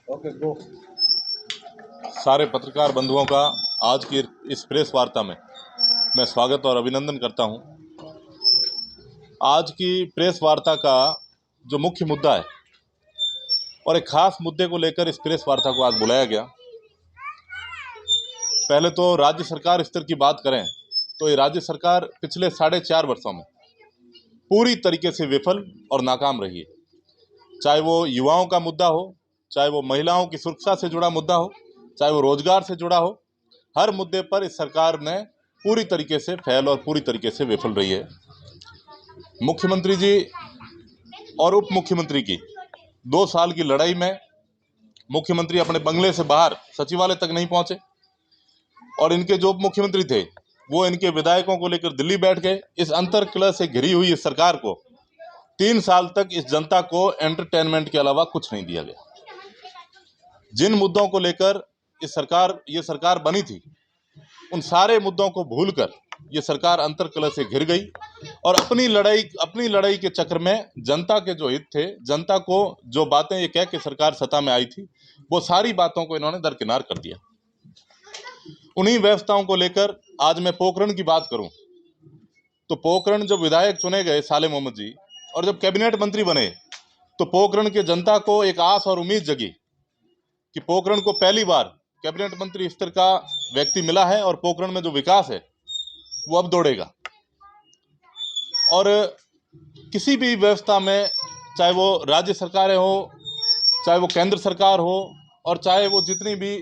Okay go. सारे पत्रकार बंधुओं का आज की इस प्रेस वार्ता में मैं स्वागत और अभिनंदन करता हूं। आज की प्रेस वार्ता का जो मुख्य मुद्दा है और एक खास मुद्दे को लेकर इस प्रेस वार्ता को आज बुलाया गया। पहले तो राज्य सरकार स्तर की बात करें तो ये राज्य सरकार पिछले 4.5 वर्षों में पूरी तरीके से विफल और नाकाम रही है। चाहे वो युवाओं का मुद्दा हो, चाहे वो महिलाओं की सुरक्षा से जुड़ा मुद्दा हो, चाहे वो रोजगार से जुड़ा हो, हर मुद्दे पर इस सरकार ने पूरी तरीके से फेल और पूरी तरीके से विफल रही है। मुख्यमंत्री जी और उप मुख्यमंत्री की 2 साल की लड़ाई में मुख्यमंत्री अपने बंगले से बाहर सचिवालय तक नहीं पहुंचे और इनके जो उप मुख्यमंत्री थे वो इनके विधायकों को लेकर दिल्ली बैठ गए। इस अंतर्कलह से घिरी हुई इस सरकार को 3 साल तक इस जनता को एंटरटेनमेंट के अलावा कुछ नहीं दिया गया। जिन मुद्दों को लेकर ये सरकार बनी थी, उन सारे मुद्दों को भूलकर ये सरकार अंतर्कलह से घिर गई और अपनी लड़ाई के चक्कर में जनता के जो हित थे, जनता को जो बातें ये कह के सरकार सत्ता में आई थी, वो सारी बातों को इन्होंने दरकिनार कर दिया। उन्हीं व्यवस्थाओं को लेकर आज मैं पोखरण की बात करूं तो पोखरण जब विधायक चुने गए साले मोहम्मद जी और जब कैबिनेट मंत्री बने तो पोखरण के जनता को एक आस और उम्मीद जगी कि पोखरण को पहली बार कैबिनेट मंत्री स्तर का व्यक्ति मिला है और पोखरण में जो विकास है वो अब दौड़ेगा। और किसी भी व्यवस्था में, चाहे वो राज्य सरकारें हो, चाहे वो केंद्र सरकार हो और चाहे वो जितनी भी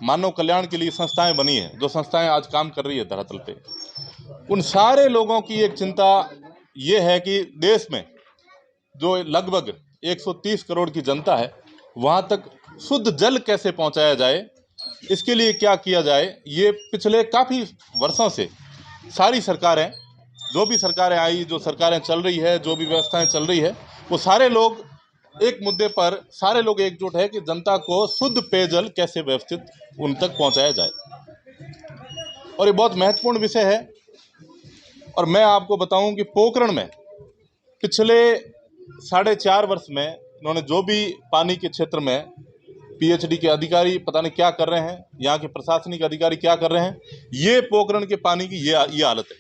मानव कल्याण के लिए संस्थाएं बनी हैं, जो संस्थाएं आज काम कर रही है धरातल पे, उन सारे लोगों की एक चिंता ये है कि देश में जो लगभग 130 करोड़ की जनता है वहाँ तक शुद्ध जल कैसे पहुँचाया जाए, इसके लिए क्या किया जाए। ये पिछले काफ़ी वर्षों से सारी सरकारें, जो भी सरकारें आई, जो सरकारें चल रही है, जो भी व्यवस्थाएं चल रही है, वो सारे लोग एक मुद्दे पर सारे लोग एकजुट है कि जनता को शुद्ध पेयजल कैसे व्यवस्थित उन तक पहुंचाया जाए। और ये बहुत महत्वपूर्ण विषय है। और मैं आपको बताऊं कि पोखरण में पिछले 4.5 वर्ष में इन्होंने जो भी पानी के क्षेत्र में पीएचडी के अधिकारी पता नहीं क्या कर रहे हैं, यहाँ के प्रशासनिक अधिकारी क्या कर रहे हैं, ये पोखरण के पानी की ये हालत है।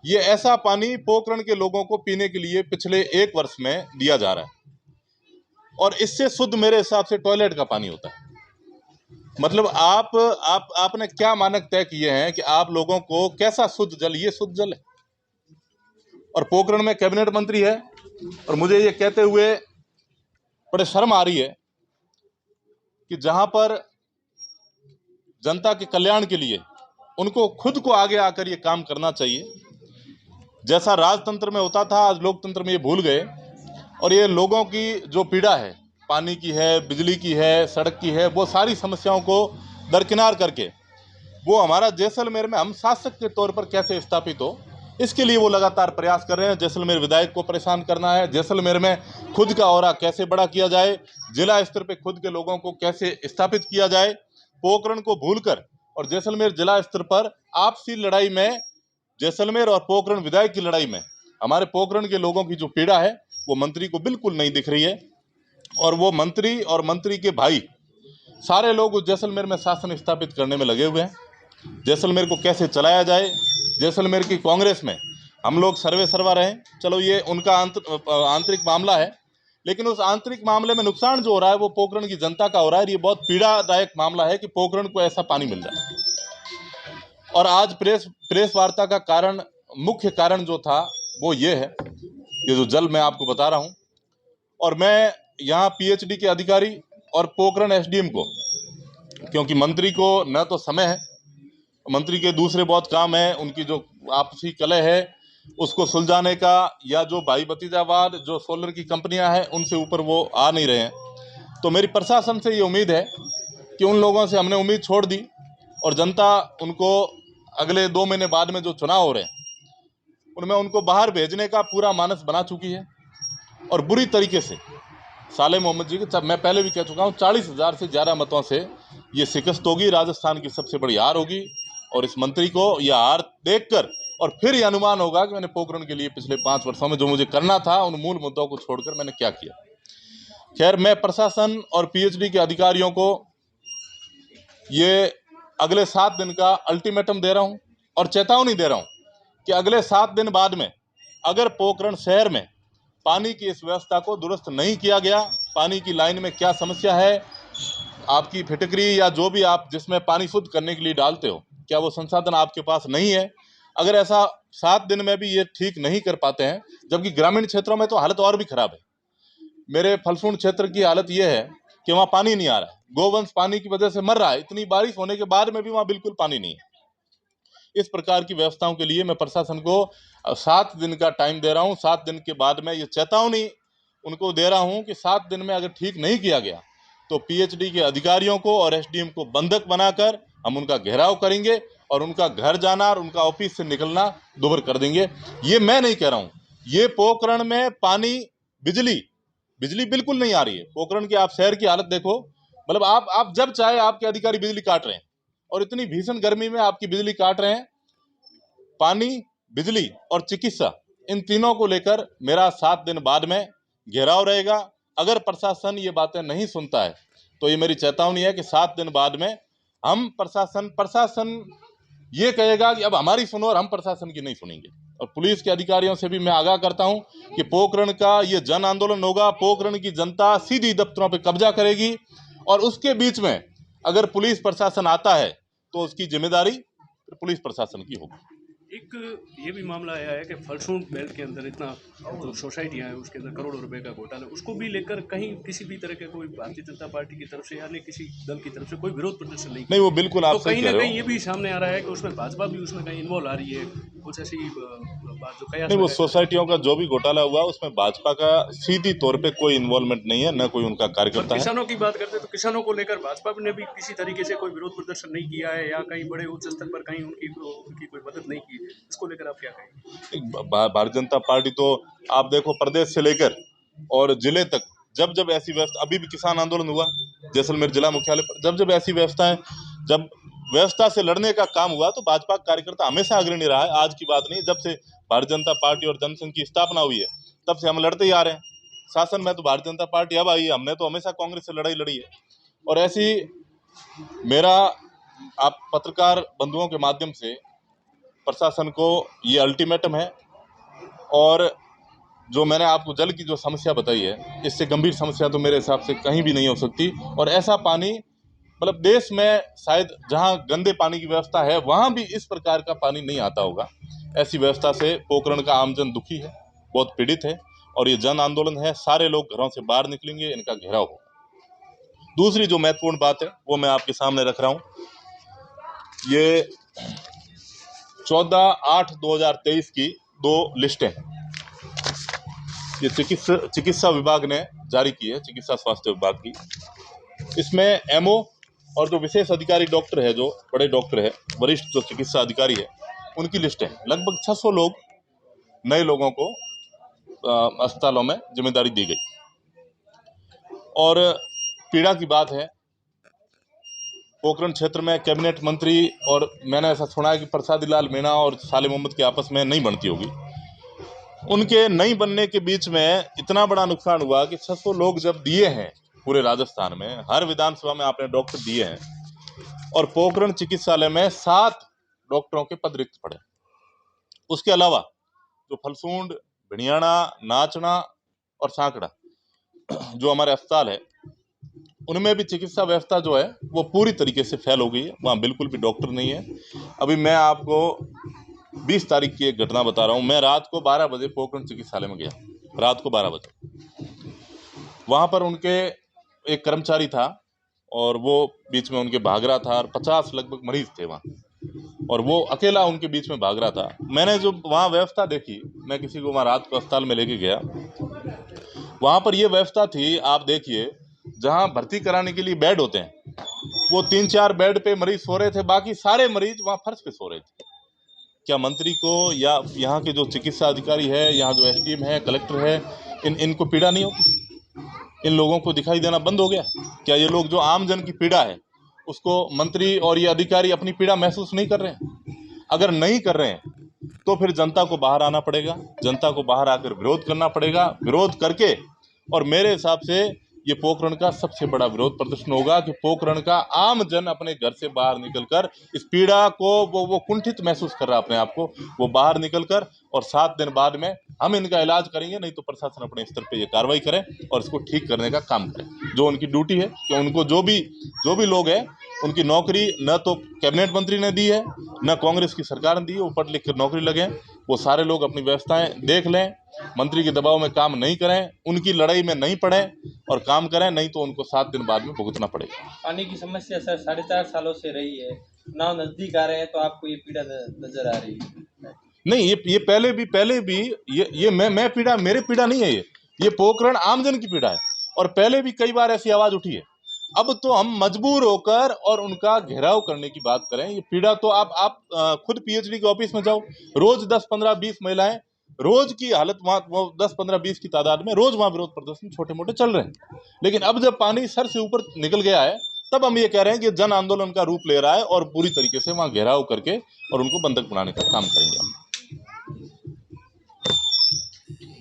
ये ऐसा पानी पोखरण के लोगों को पीने के लिए पिछले 1 वर्ष में दिया जा रहा है और इससे शुद्ध मेरे हिसाब से टॉयलेट का पानी होता है। मतलब आपने क्या मानक तय किए हैं कि आप लोगों को कैसा शुद्ध जल, ये शुद्ध जल है। और पोखरण में कैबिनेट मंत्री है और मुझे ये कहते हुए बड़े शर्म आ रही है कि जहां पर जनता के कल्याण के लिए उनको खुद को आगे आकर ये काम करना चाहिए। जैसा राजतंत्र में होता था, आज लोकतंत्र में ये भूल गए और ये लोगों की जो पीड़ा है, पानी की है, बिजली की है, सड़क की है, वो सारी समस्याओं को दरकिनार करके वो हमारा जैसलमेर में हम शासक के तौर पर कैसे स्थापित हो, इसके लिए वो लगातार प्रयास कर रहे हैं। जैसलमेर विधायक को परेशान करना है, जैसलमेर में खुद का ऑरा कैसे बड़ा किया जाए, जिला स्तर पे खुद के लोगों को कैसे स्थापित किया जाए, पोखरण को भूलकर और जैसलमेर जिला स्तर पर आपसी लड़ाई में, जैसलमेर और पोखरण विधायक की लड़ाई में हमारे पोखरण के लोगों की जो पीड़ा है वो मंत्री को बिल्कुल नहीं दिख रही है। और वो मंत्री और मंत्री के भाई सारे लोग उस जैसलमेर में शासन स्थापित करने में लगे हुए हैं। जैसलमेर को कैसे चलाया जाए, जैसलमेर की कांग्रेस में हम लोग सर्वे सर्वा रहे, चलो ये उनका आंतरिक मामला है, लेकिन उस आंतरिक मामले में नुकसान जो हो रहा है वो पोखरण की जनता का हो रहा है। ये बहुत पीड़ादायक मामला है कि पोखरण को ऐसा पानी मिल रहा है। और आज प्रेस वार्ता का कारण, मुख्य कारण जो था वो ये है, ये जो जल मैं आपको बता रहा हूँ। और मैं यहाँ पीएचडी के अधिकारी और पोखरण एसडीएम को, क्योंकि मंत्री को न तो समय है, मंत्री के दूसरे बहुत काम है, उनकी जो आपसी कलह है उसको सुलझाने का, या जो भाई भतीजावाद, जो सोलर की कंपनियां हैं उनसे ऊपर वो आ नहीं रहे हैं। तो मेरी प्रशासन से ये उम्मीद है कि उन लोगों से हमने उम्मीद छोड़ दी और जनता उनको अगले 2 महीने बाद में जो चुनाव हो रहे हैं उनमें उनको बाहर भेजने का पूरा मानस बना चुकी है। और बुरी तरीके से साले मोहम्मद जी के, मैं पहले भी कह चुका हूँ, 40,000 से ज़्यादा मतों से ये शिकस्त होगी, राजस्थान की सबसे बड़ी हार होगी। और इस मंत्री को यह हार देखकर और फिर ये अनुमान होगा कि मैंने पोखरण के लिए पिछले 5 वर्षों में जो मुझे करना था, उन मूल मुद्दों को छोड़कर मैंने क्या किया। खैर, मैं प्रशासन और पीएचडी के अधिकारियों को ये अगले 7 दिन का अल्टीमेटम दे रहा हूं और चेतावनी दे रहा हूं कि अगले 7 दिन बाद में अगर पोखरण शहर में पानी की इस व्यवस्था को दुरुस्त नहीं किया गया, पानी की लाइन में क्या समस्या है, आपकी फिटकरी या जो भी आप जिसमें पानी शुद्ध करने के लिए डालते हो, क्या वो संसाधन आपके पास नहीं है, अगर ऐसा 7 दिन में भी ये ठीक नहीं कर पाते हैं, जबकि ग्रामीण क्षेत्रों में तो हालत और भी खराब है। मेरे फलसूंड क्षेत्र की हालत ये है कि वहाँ पानी नहीं आ रहा है, गोवंश पानी की वजह से मर रहा है, इतनी बारिश होने के बाद में भी वहाँ बिल्कुल पानी नहीं है। इस प्रकार की व्यवस्थाओं के लिए मैं प्रशासन को 7 दिन का टाइम दे रहा हूँ। 7 दिन के बाद में ये चेतावनी उनको दे रहा हूँ कि 7 दिन में अगर ठीक नहीं किया गया तो पीएचडी के अधिकारियों को और एसडीएम को बंधक बनाकर हम उनका घेराव करेंगे और उनका घर जाना और उनका ऑफिस से निकलना दूभर कर देंगे। ये मैं नहीं कह रहा हूँ, ये पोखरण में पानी, बिजली बिल्कुल नहीं आ रही है। पोखरण की आप शहर की हालत देखो, मतलब आप जब चाहे आपके अधिकारी बिजली काट रहे हैं और इतनी भीषण गर्मी में आपकी बिजली काट रहे हैं। पानी, बिजली और चिकित्सा, इन तीनों को लेकर मेरा 7 दिन बाद में घेराव रहेगा। अगर प्रशासन ये बातें नहीं सुनता है तो ये मेरी चेतावनी है कि 7 दिन बाद में हम प्रशासन ये कहेगा कि अब हमारी सुनो और हम प्रशासन की नहीं सुनेंगे। और पुलिस के अधिकारियों से भी मैं आगाह करता हूं कि पोखरण का ये जन आंदोलन होगा, पोखरण की जनता सीधी दफ्तरों पे कब्जा करेगी और उसके बीच में अगर पुलिस प्रशासन आता है तो उसकी जिम्मेदारी पुलिस प्रशासन की होगी। एक ये भी मामला आया है कि फलसूंड बेल्ट के अंदर इतना जो सोसाइटियाँ हैं उसके अंदर करोड़ों रुपए का घोटाला, उसको भी लेकर कहीं किसी भी तरह के कोई भारतीय जनता पार्टी की तरफ से या किसी दल की तरफ से कोई विरोध प्रदर्शन नहीं, वो बिल्कुल आप तो कहीं ना कहीं ये भी सामने आ रहा है कि उसमें भाजपा भी उसमें कहीं इन्वॉल्व आ रही है, कुछ ऐसी बात जो कयास नहीं, वो सोसाइटियों का जो भी घोटाला हुआ उसमें भाजपा का सीधी तौर पे कोई इन्वॉल्वमेंट नहीं है, न कोई उनका कार्यकर्ता है। किसानों की बात करते हैं तो किसानों को लेकर भाजपा ने भी किसी तरीके से कोई विरोध प्रदर्शन नहीं किया है या कहीं बड़े उच्च स्तर पर कहीं उनकी कोई मदद नहीं की, इसको लेकर आप क्या कहेंगे? भारतीय जनता पार्टी तो आप देखो, प्रदेश से लेकर और जिले तक जब ऐसी व्यवस्था, अभी भी किसान आंदोलन हुआ जैसलमेर जिला मुख्यालय पर, जब ऐसी व्यवस्थाएं, जब व्यवस्था से लड़ने का काम हुआ तो भाजपा कार्यकर्ता हमेशा अग्रणी रहा है। आज की बात नहीं, जब से भारतीय जनता पार्टी और जनसंघ की स्थापना हुई है तब से हम लड़ते ही आ रहे हैं। शासन में तो भारतीय जनता पार्टी अब आई है, हमने तो हमेशा कांग्रेस से लड़ाई लड़ी है। और ऐसी मेरा आप पत्रकार बंधुओं के माध्यम से प्रशासन को ये अल्टीमेटम है, और जो मैंने आपको जल की जो समस्या बताई है, इससे गंभीर समस्या तो मेरे हिसाब से कहीं भी नहीं हो सकती। और ऐसा पानी, मतलब देश में शायद जहां गंदे पानी की व्यवस्था है वहां भी इस प्रकार का पानी नहीं आता होगा। ऐसी व्यवस्था से पोखरण का आमजन दुखी है, बहुत पीड़ित है, और ये जन आंदोलन है। सारे लोग घरों से बाहर निकलेंगे, इनका घेराव होगा। दूसरी जो महत्वपूर्ण बात है वो मैं आपके सामने रख रहा हूं। ये 14/8/2023 की 2 लिस्टें ये चिकित्सा विभाग ने जारी की है, चिकित्सा स्वास्थ्य विभाग की। इसमें एमओ और जो विशेष अधिकारी डॉक्टर है, जो बड़े डॉक्टर है, वरिष्ठ जो चिकित्सा अधिकारी है, उनकी लिस्ट है। लगभग 600 लोग, नए लोगों को अस्पतालों में जिम्मेदारी दी गई। और पीड़ा की बात है, पोखरण क्षेत्र में कैबिनेट मंत्री, और मैंने ऐसा सुना है कि प्रसादी लाल मीणा और साले मोहम्मद की आपस में नहीं बनती होगी। उनके नहीं बनने के बीच में इतना बड़ा नुकसान हुआ कि 600 लोग जब दिए हैं पूरे राजस्थान में, हर विधानसभा में आपने डॉक्टर दिए हैं, और पोखरण चिकित्सालय में 7 डॉक्टरों के पद रिक्त पड़े। उसके अलावा जो फलसूंड, भिड़ियाना, नाचना और सांकड़ा जो हमारे अस्पताल है, उनमें भी चिकित्सा व्यवस्था जो है वो पूरी तरीके से फेल हो गई है। वहाँ बिल्कुल भी डॉक्टर नहीं है। अभी मैं आपको 20 तारीख की एक घटना बता रहा हूँ। मैं रात को 12 बजे पोखरण चिकित्सालय में गया, रात को 12 बजे। वहाँ पर उनके एक कर्मचारी था और वो बीच में उनके भाग रहा था, और 50 लगभग मरीज थे वहाँ, और वो अकेला उनके बीच में भाग रहा था। मैंने जो वहाँ व्यवस्था देखी, मैं किसी को वहाँ रात को अस्पताल में लेके गया, वहाँ पर ये व्यवस्था थी, आप देखिए, जहाँ भर्ती कराने के लिए बेड होते हैं, वो 3-4 बेड पे मरीज सो रहे थे, बाकी सारे मरीज वहाँ फर्श पे सो रहे थे। क्या मंत्री को या यहाँ के जो चिकित्सा अधिकारी है, यहाँ जो एसडीएम है, कलेक्टर है, इनको पीड़ा नहीं होती? इन लोगों को दिखाई देना बंद हो गया? क्या ये लोग जो आम जन की पीड़ा है उसको मंत्री और ये अधिकारी अपनी पीड़ा महसूस नहीं कर रहे हैं? अगर नहीं कर रहे हैं तो फिर जनता को बाहर आना पड़ेगा, जनता को बाहर आकर विरोध करना पड़ेगा। विरोध करके, और मेरे हिसाब से ये पोखरण का सबसे बड़ा विरोध प्रदर्शन होगा कि पोखरण का आम जन अपने घर से बाहर निकलकर इस पीड़ा को वो कुंठित महसूस कर रहा है अपने आप को, वो बाहर निकलकर और 7 दिन बाद में हम इनका इलाज करेंगे, नहीं तो प्रशासन अपने स्तर पे ये कार्रवाई करे और इसको ठीक करने का काम करे। जो उनकी ड्यूटी है कि उनको जो भी लोग हैं उनकी नौकरी न तो कैबिनेट मंत्री ने दी है न कांग्रेस की सरकार ने दी है, वो पढ़ लिख कर नौकरी लगे हैं, वो सारे लोग अपनी व्यवस्थाएं देख लें, मंत्री के दबाव में काम नहीं करें, उनकी लड़ाई में नहीं पड़े और काम करें, नहीं तो उनको 7 दिन बाद में भुगतना पड़ेगा। पानी की समस्या सर 4.5 सालों से रही है, नाव नजदीक आ रहे हैं तो आपको ये पीड़ा नजर आ रही है? नहीं, ये पहले भी ये मैं पीड़ा, मेरे पीड़ा नहीं है, ये पोखरण आमजन की पीड़ा है और पहले भी कई बार ऐसी आवाज उठी है। अब तो हम मजबूर होकर और उनका घेराव करने की बात करें। ये पीड़ा तो आप खुद पीएचडी के ऑफिस में जाओ, रोज 10, 15, 20 महिलाएं रोज की हालत वहाँ 10, 15, 20 की तादाद में रोज वहाँ विरोध प्रदर्शन छोटे मोटे चल रहे हैं। लेकिन अब जब पानी सर से ऊपर निकल गया है तब हम ये कह रहे हैं कि जन आंदोलन का रूप ले रहा है और पूरी तरीके से वहाँ घेराव करके और उनको बंधक बनाने का काम करेंगे हम।